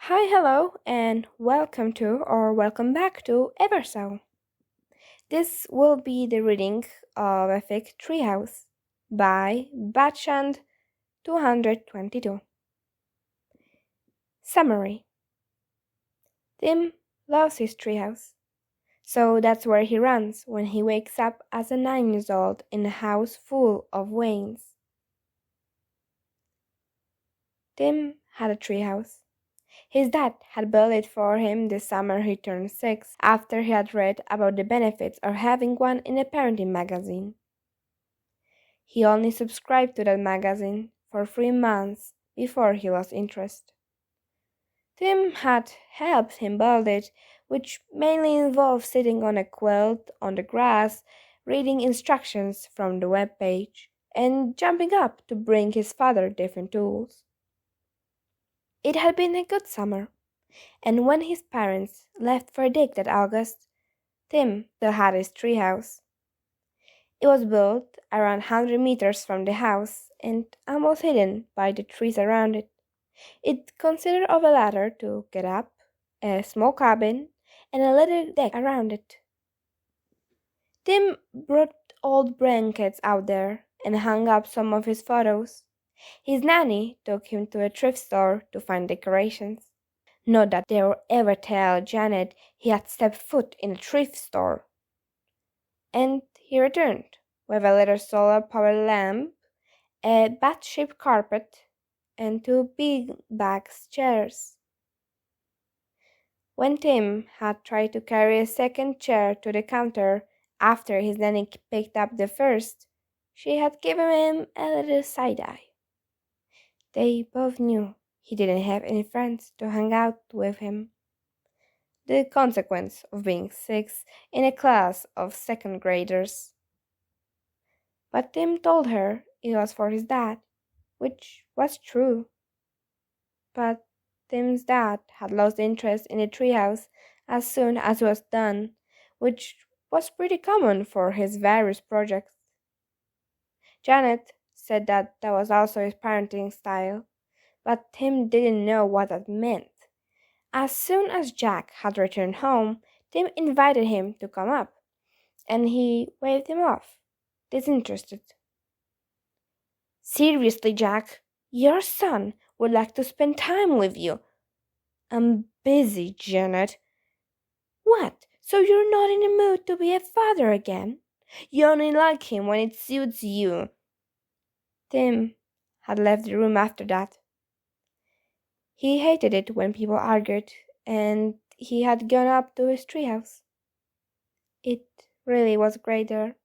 Hi, hello, and welcome to or welcome back to Everso. This will be the reading of Epic Treehouse by Batchand 222. Summary. Tim loves his treehouse, so that's where he runs when he wakes up as a 9 years old in a house full of Waynes. Tim had a treehouse. His dad had built it for him the summer he turned 6 after he had read about the benefits of having one in a parenting magazine. He only subscribed to that magazine for 3 months before he lost interest. Tim had helped him build it, which mainly involved sitting on a quilt on the grass, reading instructions from the web page, and jumping up to bring his father different tools. It had been a good summer, and when his parents left for a dig that August, Tim still had his treehouse. It was built around 100 meters from the house and almost hidden by the trees around it. It consisted of a ladder to get up, a small cabin, and a little deck around it. Tim brought old blankets out there and hung up some of his photos. His nanny took him to a thrift store to find decorations. Not that they would ever tell Janet he had stepped foot in a thrift store. And he returned with a little solar-powered lamp, a bat-shaped carpet, and 2 big chairs. When Tim had tried to carry a second chair to the counter after his nanny picked up the first, she had given him a little side-eye. They both knew he didn't have any friends to hang out with him. The consequence of being 6 in a class of second graders. But Tim told her it was for his dad, which was true. But Tim's dad had lost interest in the treehouse as soon as it was done, which was pretty common for his various projects. Janet said that was also his parenting style, but Tim didn't know what that meant. As soon as Jack had returned home, Tim invited him to come up, and he waved him off, disinterested. Seriously, Jack, your son would like to spend time with you. I'm busy, Janet. What? So you're not in the mood to be a father again? You only like him when it suits you. Tim had left the room after that. He hated it when people argued, and he had gone up to his treehouse. It really was great there.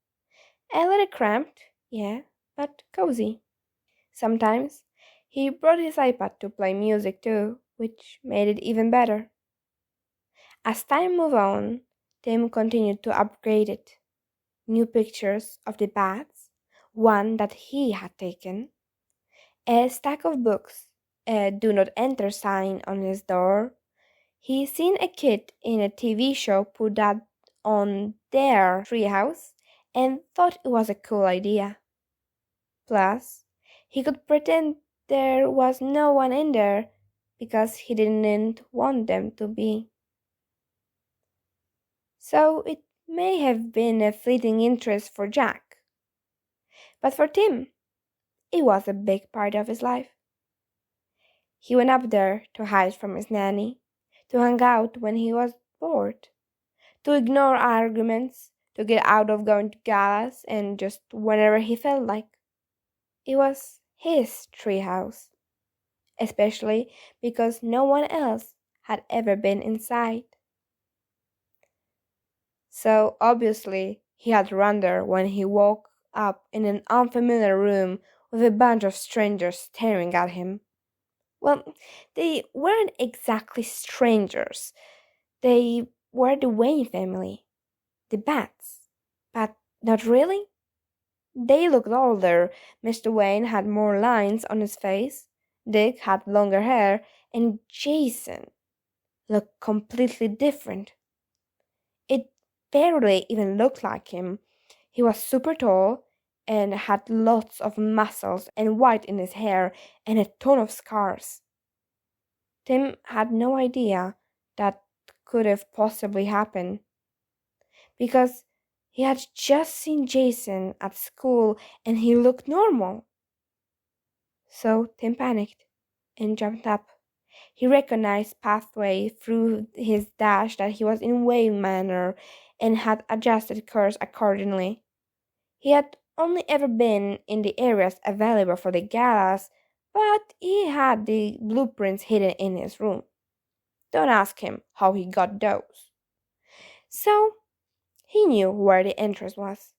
A little cramped, yeah, but cozy. Sometimes he brought his iPad to play music too, which made it even better. As time moved on, Tim continued to upgrade it. New pictures of the bats, one that he had taken, a stack of books, a do not enter sign on his door. He seen a kid in a TV show put that on their treehouse and thought it was a cool idea. Plus, he could pretend there was no one in there because he didn't want them to be. So it may have been a fleeting interest for Jack. But for Tim, it was a big part of his life. He went up there to hide from his nanny, to hang out when he was bored, to ignore arguments, to get out of going to galas and just whenever he felt like. It was his treehouse, especially because no one else had ever been inside. So obviously he had run there when he woke up in an unfamiliar room with a bunch of strangers staring at him. Well, they weren't exactly strangers. They were the Wayne family, the Bats, but not really. They looked older. Mr. Wayne had more lines on his face, Dick had longer hair, and Jason looked completely different. It barely even looked like him. He was super tall and had lots of muscles and white in his hair and a ton of scars. Tim had no idea that could have possibly happened because he had just seen Jason at school and he looked normal. So Tim panicked and jumped up. He recognized pathway through his dash that he was in Wayne Manor and had adjusted course accordingly. He had only ever been in the areas available for the galas, but he had the blueprints hidden in his room. Don't ask him how he got those. So he knew where the entrance was.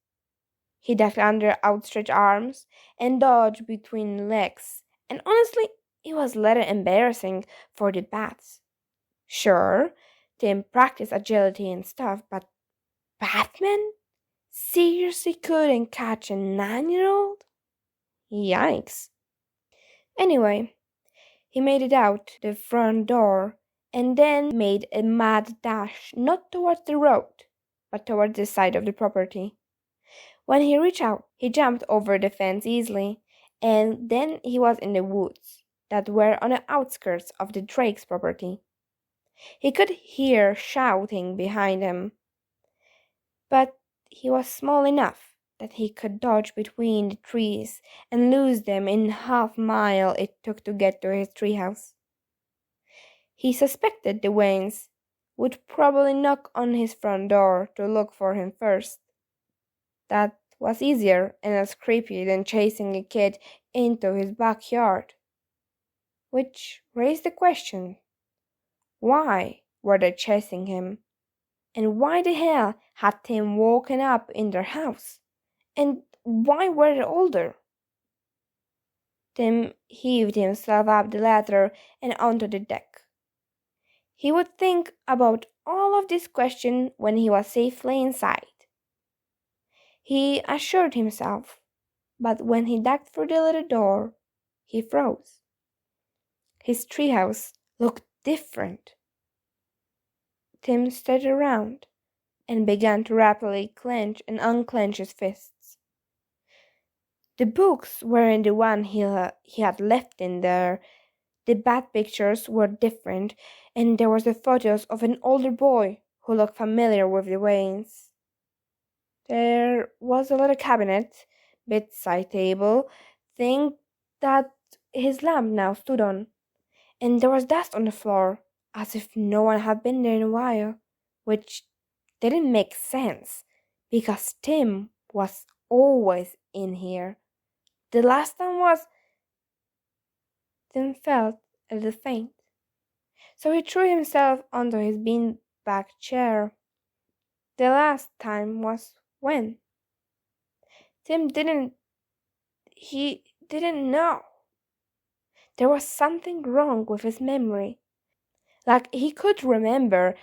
He ducked under outstretched arms and dodged between legs, and honestly, it was a little embarrassing for the bats. Sure, Tim practiced agility and stuff, but Batman seriously couldn't catch a 9-year-old? Yikes. Anyway, he made it out the front door and then made a mad dash not towards the road, but towards the side of the property. When he reached out, he jumped over the fence easily, and then he was in the woods that were on the outskirts of the Drake's property. He could hear shouting behind him, but he was small enough that he could dodge between the trees and lose them in half-mile it took to get to his treehouse. He suspected the Waynes would probably knock on his front door to look for him first. That was easier and as creepy than chasing a kid into his backyard. Which raised the question, why were they chasing him? And why the hell had Tim woken up in their house? And why were they older? Tim heaved himself up the ladder and onto the deck. He would think about all of this question when he was safely inside. He assured himself, but when he ducked through the little door, he froze. His treehouse looked different. Tim stared around and began to rapidly clench and unclench his fists. The books weren't the one he had left in there. The bat pictures were different, and there was the photos of an older boy who looked familiar with the Waynes. There was a little cabinet, bedside table, thing that his lamp now stood on, and there was dust on the floor, as if no one had been there in a while, which didn't make sense, because Tim was always in here. The last time was... Tim felt a little faint, so he threw himself onto his beanbag chair. The last time was when? Tim didn't know. There was something wrong with his memory. Like he could remember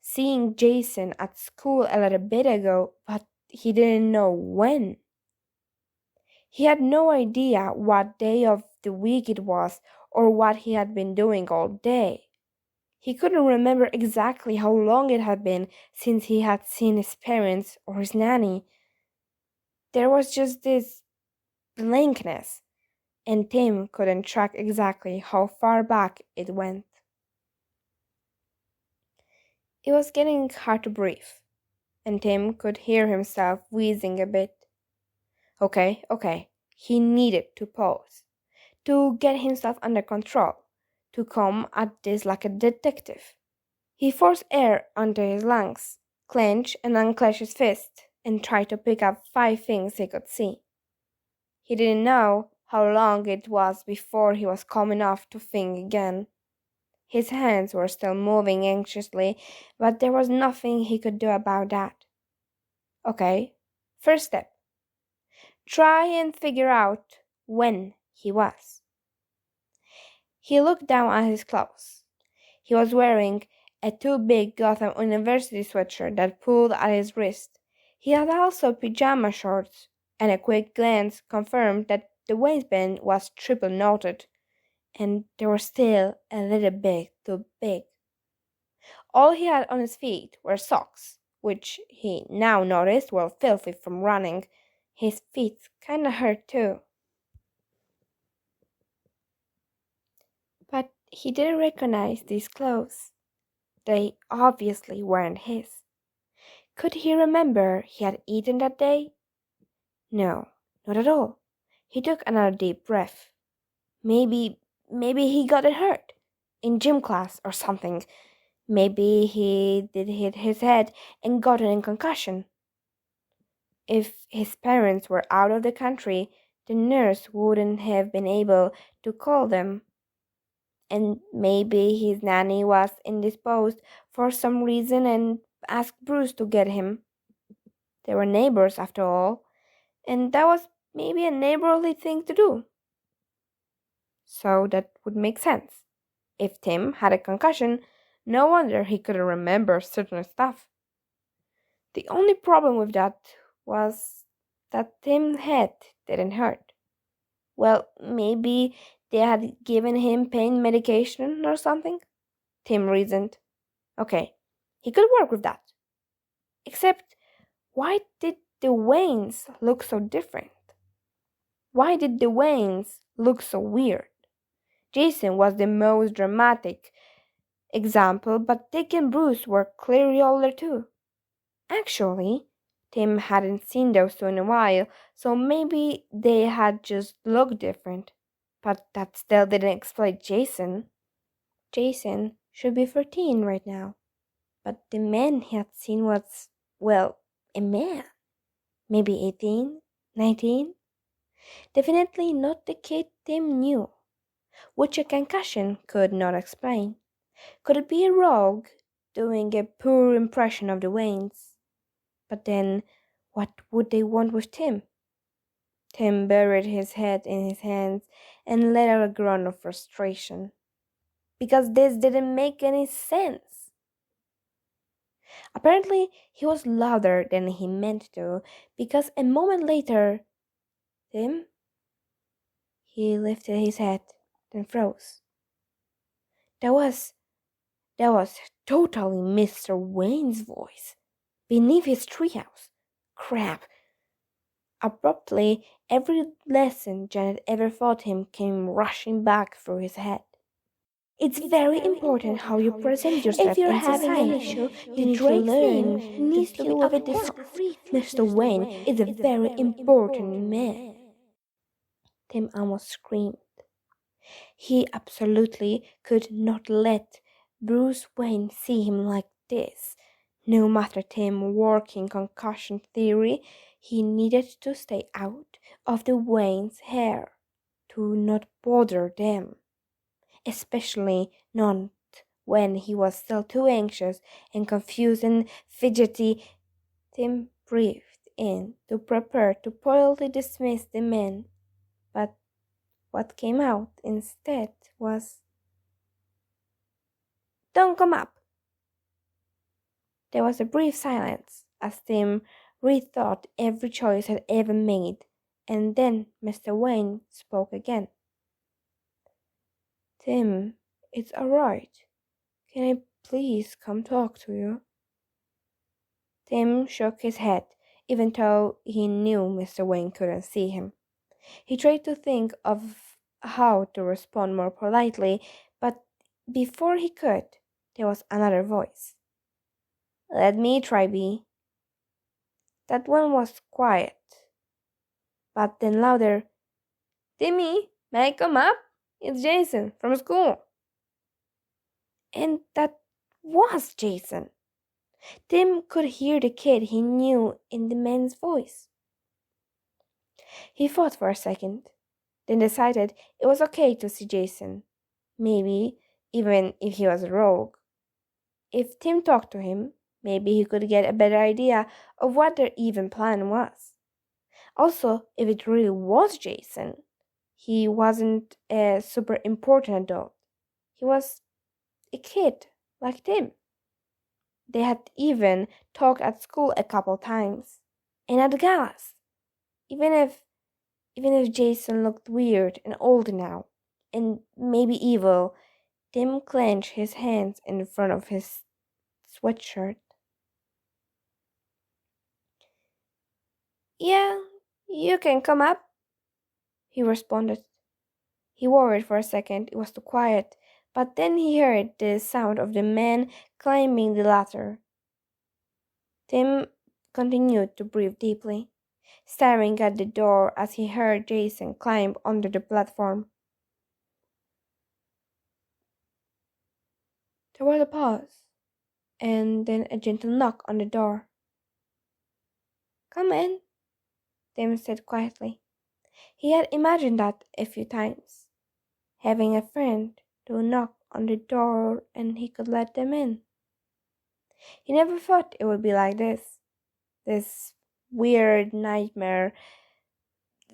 seeing Jason at school a little bit ago, but he didn't know when. He had no idea what day of the week it was or what he had been doing all day. He couldn't remember exactly how long it had been since he had seen his parents or his nanny. There was just this blankness, and Tim couldn't track exactly how far back it went. It was getting hard to breathe, and Tim could hear himself wheezing a bit. Okay, he needed to pause, to get himself under control, to come at this like a detective. He forced air onto his lungs, clenched and unclenched his fist, and tried to pick up 5 things he could see. He didn't know how long it was before he was calm enough to think again. His hands were still moving anxiously, but there was nothing he could do about that. Okay, first step. Try and figure out when he was. He looked down at his clothes. He was wearing a too big Gotham University sweatshirt that pulled at his wrist. He had also pajama shorts, and a quick glance confirmed that the waistband was triple knotted, and they were still a little bit too big. All he had on his feet were socks, which he now noticed were filthy from running. His feet kinda hurt too. But He didn't recognize these clothes. They obviously weren't his. Could he remember he had eaten that day? No, not at all. He took another deep breath. Maybe he got hurt in gym class or something. Maybe he did hit his head and got a concussion. If his parents were out of the country, the nurse wouldn't have been able to call them. And maybe his nanny was indisposed for some reason and asked Bruce to get him. They were neighbors after all, and that was maybe a neighborly thing to do. So that would make sense. If Tim had a concussion, no wonder he couldn't remember certain stuff. The only problem with that was that Tim's head didn't hurt. Well, maybe they had given him pain medication or something? Tim reasoned. Okay, he could work with that. Except, why did the Waynes look so different? Why did the Waynes look so weird? Jason was the most dramatic example, but Dick and Bruce were clearly older too. Actually, Tim hadn't seen those two in a while, so maybe they had just looked different. But that still didn't explain Jason. Jason should be 14 right now. But the man he had seen was, well, a man. Maybe 18, 19? Definitely not the kid Tim knew, which a concussion could not explain. Could it be a rogue doing a poor impression of the Waynes? But then, what would they want with Tim? Tim buried his head in his hands and let out a groan of frustration. Because this didn't make any sense. Apparently, he was louder than he meant to, because a moment later, Tim? He lifted his head, then froze. That was totally Mr. Wayne's voice, beneath his treehouse. Crap. Abruptly, every lesson Janet ever taught him came rushing back through his head. It's very important how you present yourself. If you're having an issue, you need to learn to deal with it discreetly. Mr. Wayne is a very important man. Tim almost screamed. He absolutely could not let Bruce Wayne see him like this. No matter Tim working concussion theory, he needed to stay out of the Wayne's hair, to not bother them. Especially not when he was still too anxious and confused and fidgety. Tim breathed in to prepare to politely dismiss the men, but what came out instead was, "Don't come up." There was a brief silence as Tim rethought every choice he had ever made, and then Mr. Wayne spoke again. "Tim, it's all right. Can I please come talk to you?" Tim shook his head, even though he knew Mr. Wayne couldn't see him. He tried to think of how to respond more politely, but before he could, there was another voice. "Let me try, B." That one was quiet, but then louder. "Timmy, may I come up? It's Jason from school." And that was Jason. Tim could hear the kid he knew in the man's voice. He thought for a second, then decided it was okay to see Jason, maybe even if he was a rogue. If Tim talked to him, maybe he could get a better idea of what their even plan was. Also, if it really was Jason, he wasn't a super important adult. He was a kid like Tim. They had even talked at school a couple times, and at galas. Even if Jason looked weird and old now, and maybe evil, Tim clenched his hands in front of his sweatshirt. "Yeah, you can come up," he responded. He worried for a second it was too quiet, But then he heard the sound of the man climbing the ladder. Tim continued to breathe deeply, staring at the door as he heard Jason climb onto the platform. There was a pause, and then a gentle knock on the door. "Come in," Tim said quietly. He had imagined that a few times, having a friend to knock on the door and he could let them in. He never thought it would be like this weird nightmare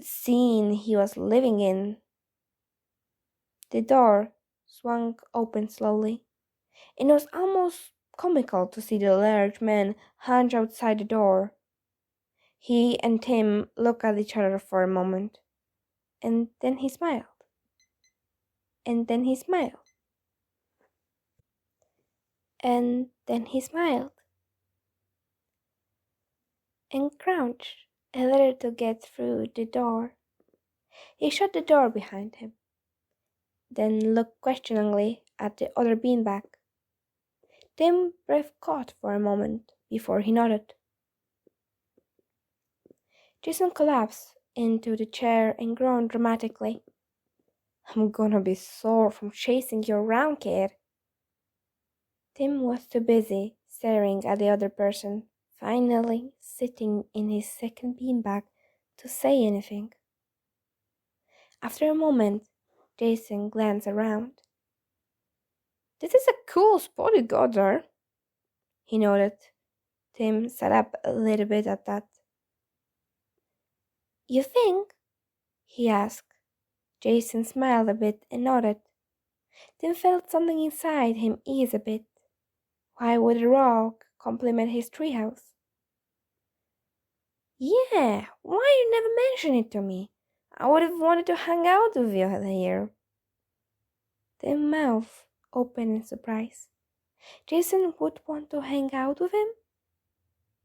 scene he was living in. The door swung open slowly, and it was almost comical to see the large man hunch outside the door. He and Tim looked at each other for a moment, and then he smiled. And then he smiled. And then he smiled. And crouched a little to get through the door. He shut the door behind him, then looked questioningly at the other beanbag. Tim's breath caught for a moment before he nodded. Jason collapsed into the chair and groaned dramatically. "I'm gonna be sore from chasing you around, kid." Tim was too busy staring at the other person, finally sitting in his second beanbag, to say anything. After a moment, Jason glanced around. "This is a cool spot you got there," he nodded. Tim sat up a little bit at that. "You think?" he asked. Jason smiled a bit and nodded. Tim felt something inside him ease a bit. Why would a rock compliment his treehouse? "Yeah, why you never mention it to me? I would have wanted to hang out with you here." Tim's mouth opened in surprise. Jason would want to hang out with him?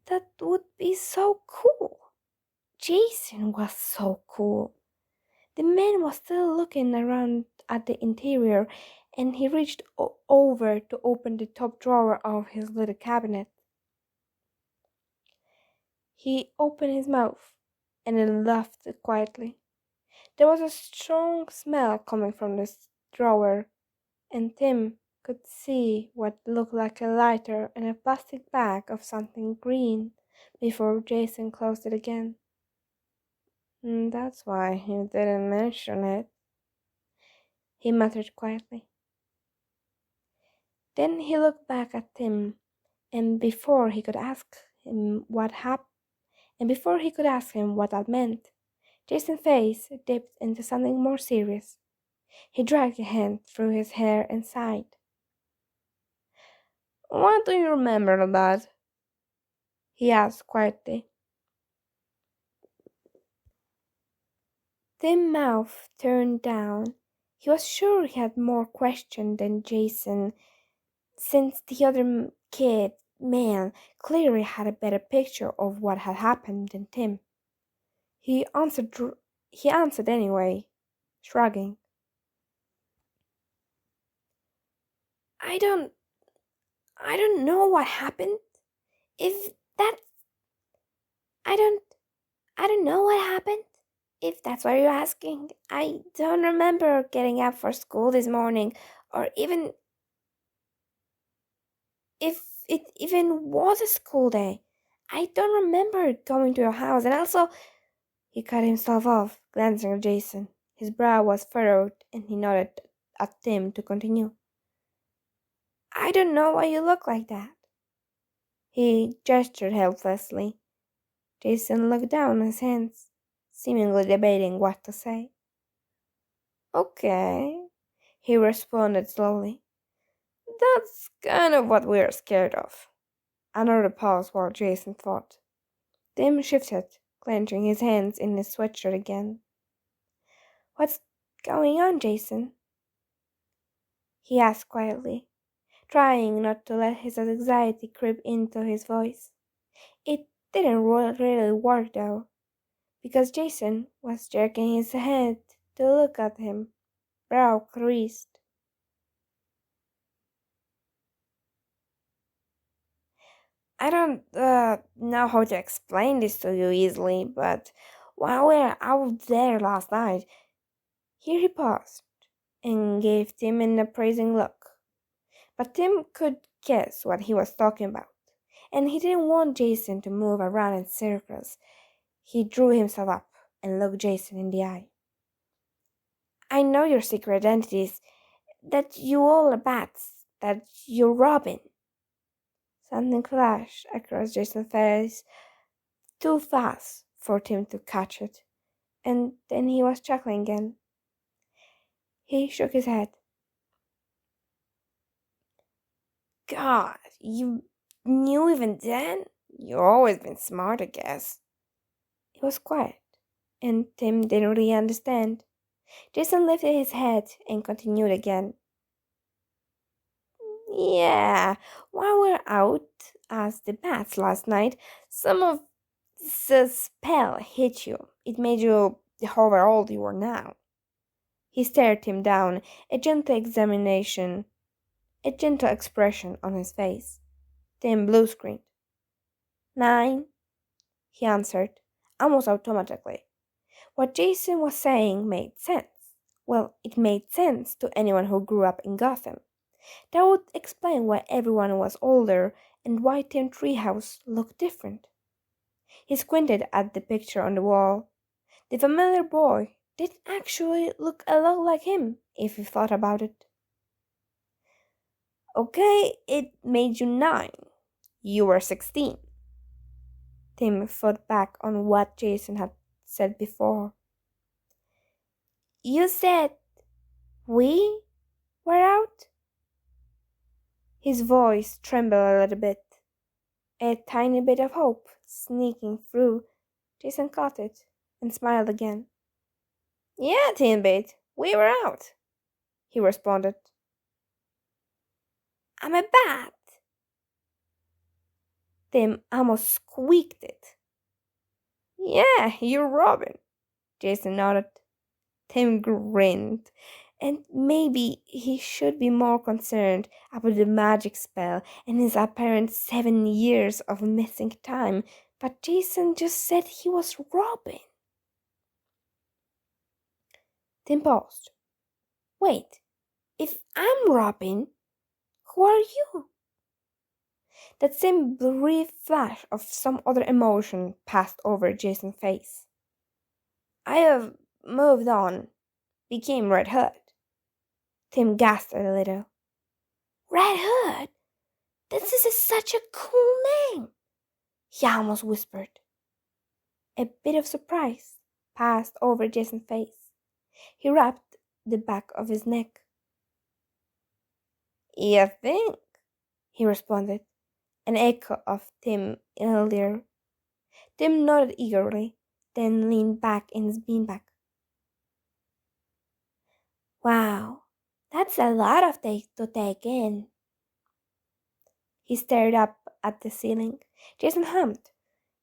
That would be so cool. Jason was so cool. The man was still looking around at the interior, and he reached over to open the top drawer of his little cabinet. He opened his mouth and then laughed quietly. There was a strong smell coming from this drawer, and Tim could see what looked like a lighter and a plastic bag of something green before Jason closed it again. "That's why you didn't mention it," he muttered quietly. Then he looked back at Tim, and before he could ask him what that meant, Jason's face dipped into something more serious. He dragged a hand through his hair and sighed. "What do you remember of that?" he asked quietly. Tim's mouth turned down. He was sure he had more questions than Jason, since the other man clearly had a better picture of what had happened than Tim. He answered anyway, shrugging. I don't know what happened. If that's I don't know what happened. If that's what you're asking. I don't remember getting up for school this morning, or even if it even was a school day. I don't remember going to your house, and also..." He cut himself off, glancing at Jason. His brow was furrowed, and he nodded at Tim to continue. "I don't know why you look like that." He gestured helplessly. Jason looked down at his hands, seemingly debating what to say. "Okay," he responded slowly. "That's kind of what we're scared of." Another pause while Jason thought. Tim shifted, clenching his hands in his sweatshirt again. "What's going on, Jason?" he asked quietly, trying not to let his anxiety creep into his voice. It didn't really work though, because Jason was jerking his head to look at him, brow creased. I don't know how to explain this to you easily, but while we were out there last night, here he paused and gave Tim an appraising look. But Tim could guess what he was talking about, and he didn't want Jason to move around in circles. He drew himself up and looked Jason in the eye. I know your secret identities, that you all are bats, that you're Robin. Something flashed across Jason's face too fast for Tim to catch it, and then he was chuckling again. He shook his head. God, you knew even then? You've always been smart, I guess. It was quiet, and Tim didn't really understand. Jason lifted his head and continued again. Yeah, while we were out as the bats last night, some of the spell hit you. It made you however old you are now. He stared him down, a gentle expression on his face. Tim blue screened. 9, he answered, almost automatically. What Jason was saying made sense. Well, it made sense to anyone who grew up in Gotham. That would explain why everyone was older and why Tim Treehouse looked different. He squinted at the picture on the wall. The familiar boy did actually look a lot like him, if you thought about it. Okay, it made you 9. You were 16. Tim thought back on what Jason had said before. You said we were out? His voice trembled a little bit. A tiny bit of hope sneaking through. Jason caught it and smiled again. Yeah, Tinbait, we were out, he responded. I'm a bat. Tim almost squeaked it. Yeah, you're Robin, Jason nodded. Tim grinned, and maybe he should be more concerned about the magic spell and his apparent 7 years of missing time, but Jason just said he was Robin. Tim paused. Wait, if I'm Robin, who are you? That same brief flash of some other emotion passed over Jason's face. I have moved on, became Red Hood. Tim gasped a little. Red Hood? This is such a cool name, he almost whispered. A bit of surprise passed over Jason's face. He rubbed the back of his neck. You think? He responded, an echo of Tim earlier. Tim nodded eagerly, then leaned back in his beanbag. Wow, that's a lot of to take in. He stared up at the ceiling. Jason hummed.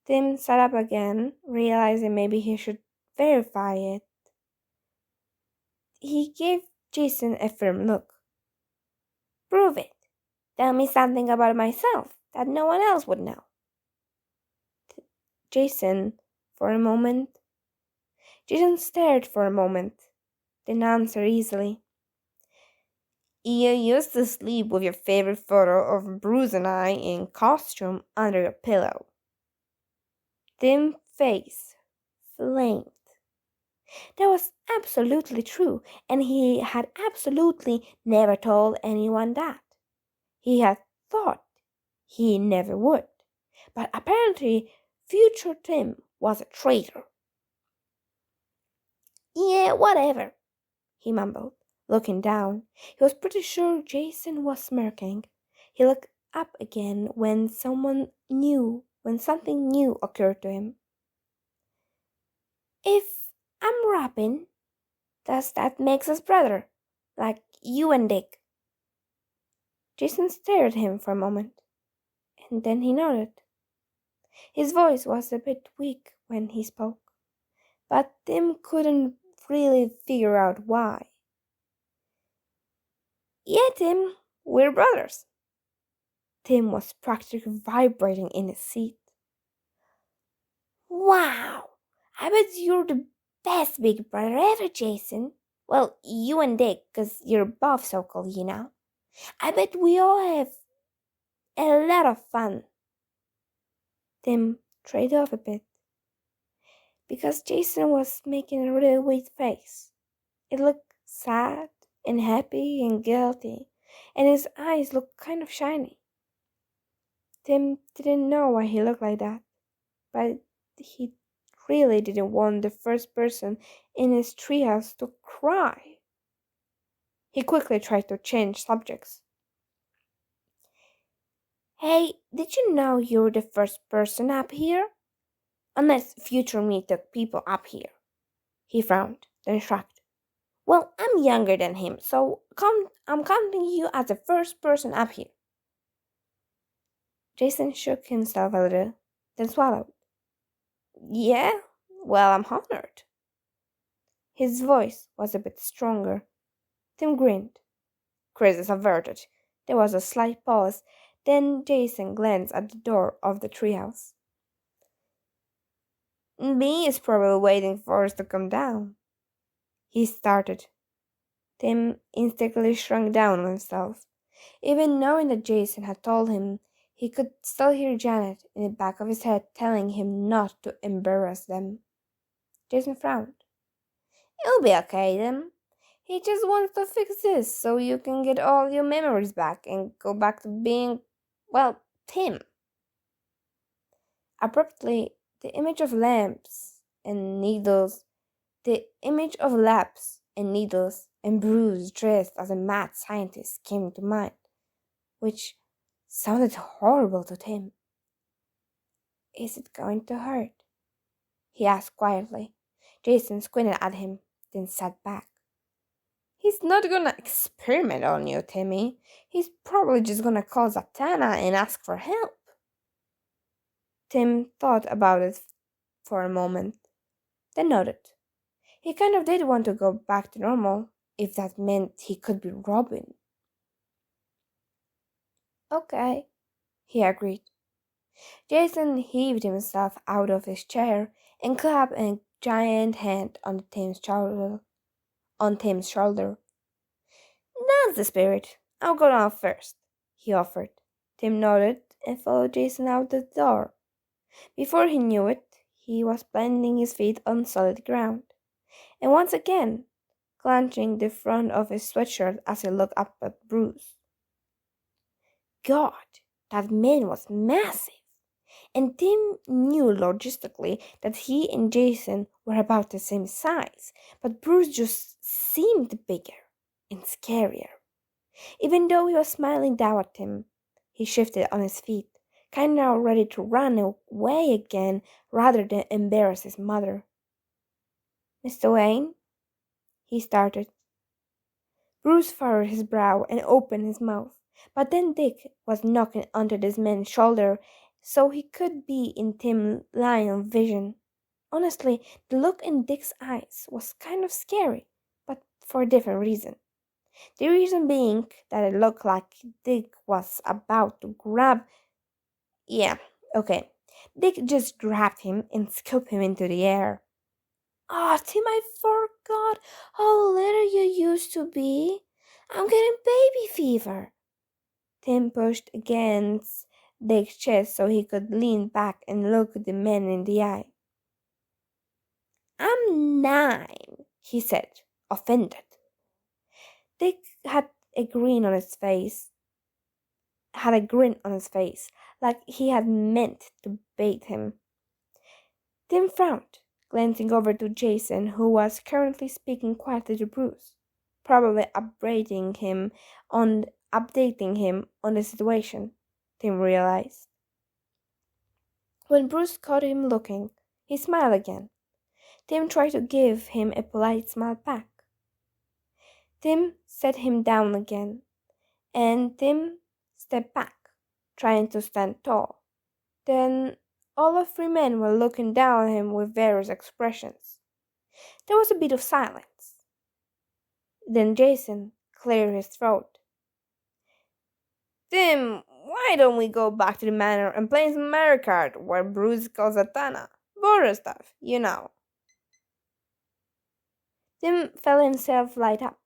Tim sat up again, realizing maybe he should verify it. He gave Jason a firm look. Prove it. Tell me something about myself that no one else would know. Jason stared for a moment, then answered easily. You used to sleep with your favorite photo of Bruce and I in costume under your pillow. Tim's face flamed. That was absolutely true, and he had absolutely never told anyone that. He had thought he never would, but apparently future Tim was a traitor. Yeah, whatever, he mumbled, looking down. He was pretty sure Jason was smirking. He looked up again when something new occurred to him. If I'm Robin, does that make us brother, like you and Dick? Jason stared at him for a moment, and then he nodded. His voice was a bit weak when he spoke, but Tim couldn't really figure out why. Yeah, Tim, we're brothers. Tim was practically vibrating in his seat. Wow! I bet you're the best big brother ever, Jason. Well, you and Dick, 'cause you're both so cool, you know. I bet we all have a lot of fun. Tim trailed off a bit because Jason was making a really weird face. It looked sad and happy and guilty, and his eyes looked kind of shiny. Tim didn't know why he looked like that, but he really didn't want the first person in his treehouse to cry. He quickly tried to change subjects. Hey, did you know you're the first person up here? Unless future me took people up here. He frowned, then shrugged. Well, I'm younger than him, so I'm counting you as the first person up here. Jason shook himself a little, then swallowed. Yeah, well, I'm honored. His voice was a bit stronger. Tim grinned. Crisis averted. There was a slight pause. Then Jason glanced at the door of the treehouse. B is probably waiting for us to come down. He started. Tim instinctively shrunk down on himself. Even knowing that Jason had told him, he could still hear Janet in the back of his head telling him not to embarrass them. Jason frowned. It'll be okay, then. He just wants to fix this so you can get all your memories back and go back to being, well, Tim. Abruptly, the image of lamps and needles and Bruce dressed as a mad scientist came to mind, which sounded horrible to Tim. Is it going to hurt? He asked quietly. Jason squinted at him, then sat back. He's not gonna experiment on you, Timmy. He's probably just gonna call Zatanna and ask for help. Tim thought about it for a moment, then nodded. He kind of did want to go back to normal, if that meant he could be Robin. Okay, he agreed. Jason heaved himself out of his chair and clapped a giant hand on Tim's shoulder. That's the spirit. I'll go down first, he offered. Tim nodded and followed Jason out the door. Before he knew it, he was planting his feet on solid ground, and once again clenching the front of his sweatshirt as he looked up at Bruce. God, that man was massive, and Tim knew logistically that he and Jason were about the same size, but Bruce just seemed bigger and scarier. Even though he was smiling down at him, he shifted on his feet, kind of ready to run away again rather than embarrass his mother. Mr. Wayne? He started. Bruce furrowed his brow and opened his mouth, but then Dick was knocking under this man's shoulder, so he could be in Tim's line of vision. Honestly, the look in Dick's eyes was kind of scary, but for a different reason. The reason being that it looked like Dick was about to grab... Yeah, okay. Dick just grabbed him and scooped him into the air. Oh, Tim, I forgot how little you used to be. I'm getting baby fever. Tim pushed against Dick's chest so he could lean back and look the man in the eye. I'm 9, he said, offended. Dick had a grin on his face, like he had meant to bait him. Tim frowned, glancing over to Jason, who was currently speaking quietly to Bruce, probably updating him on the situation, Tim realized. When Bruce caught him looking, he smiled again. Tim tried to give him a polite smile back. Tim set him down again, and Tim stepped back, trying to stand tall. Then all the 3 men were looking down at him with various expressions. There was a bit of silence. Then Jason cleared his throat. Tim, why Why don't we go back to the manor and play some Mario Kart where Bruce calls Zatanna? Border stuff, you know. Tim felt himself light up,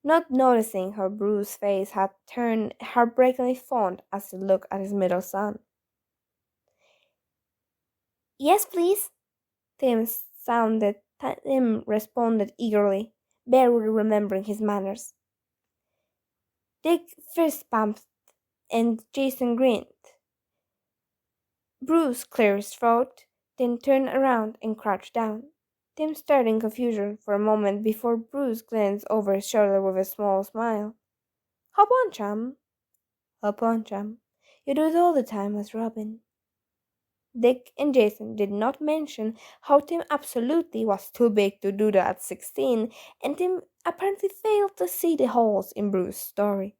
not noticing how Bruce's face had turned heartbreakingly fond as he looked at his middle son. Yes, please, Tim responded eagerly, barely remembering his manners. Dick fist pumped and Jason grinned. Bruce cleared his throat, then turned around and crouched down. Tim stared in confusion for a moment before Bruce glanced over his shoulder with a small smile. Hop on, chum. Hop on, chum. You do it all the time as Robin. Dick and Jason did not mention how Tim absolutely was too big to do that at 16, and Tim apparently failed to see the holes in Bruce's story.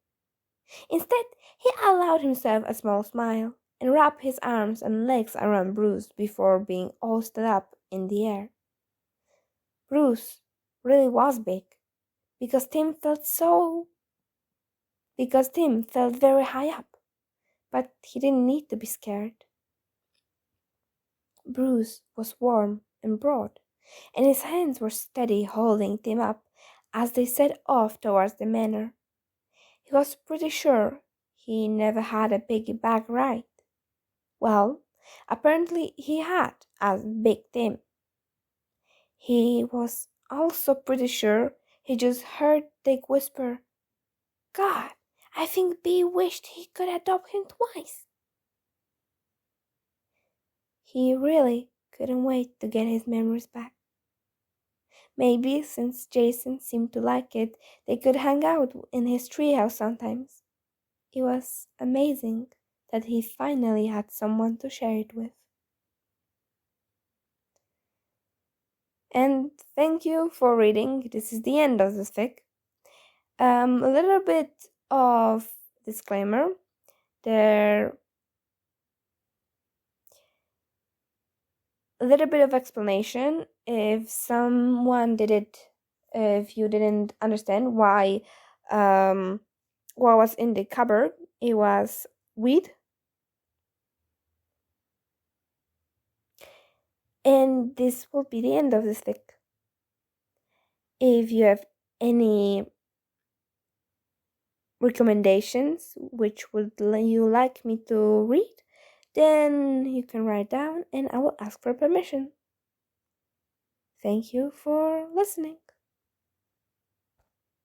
Instead, he allowed himself a small smile and wrapped his arms and legs around Bruce before being hoisted up in the air. Bruce really was big because Tim felt very high up, but he didn't need to be scared. Bruce was warm and broad, and his hands were steady holding Tim up as they set off towards the manor. He was pretty sure he never had a piggyback ride. Well, apparently he had, as Big Tim. He was also pretty sure he just heard Dick whisper, God, I think B wished he could adopt him twice. He really couldn't wait to get his memories back. Maybe since Jason seemed to like it, they could hang out in his treehouse sometimes. It was amazing that he finally had someone to share it with. And thank you for reading. This is the end of this fic. A little bit of disclaimer. A little bit of explanation. If you didn't understand why what was in the cupboard, it was weed. And this will be the end of this fic. If you have any recommendations which would you like me to read, then you can write down and I will ask for permission. Thank you for listening.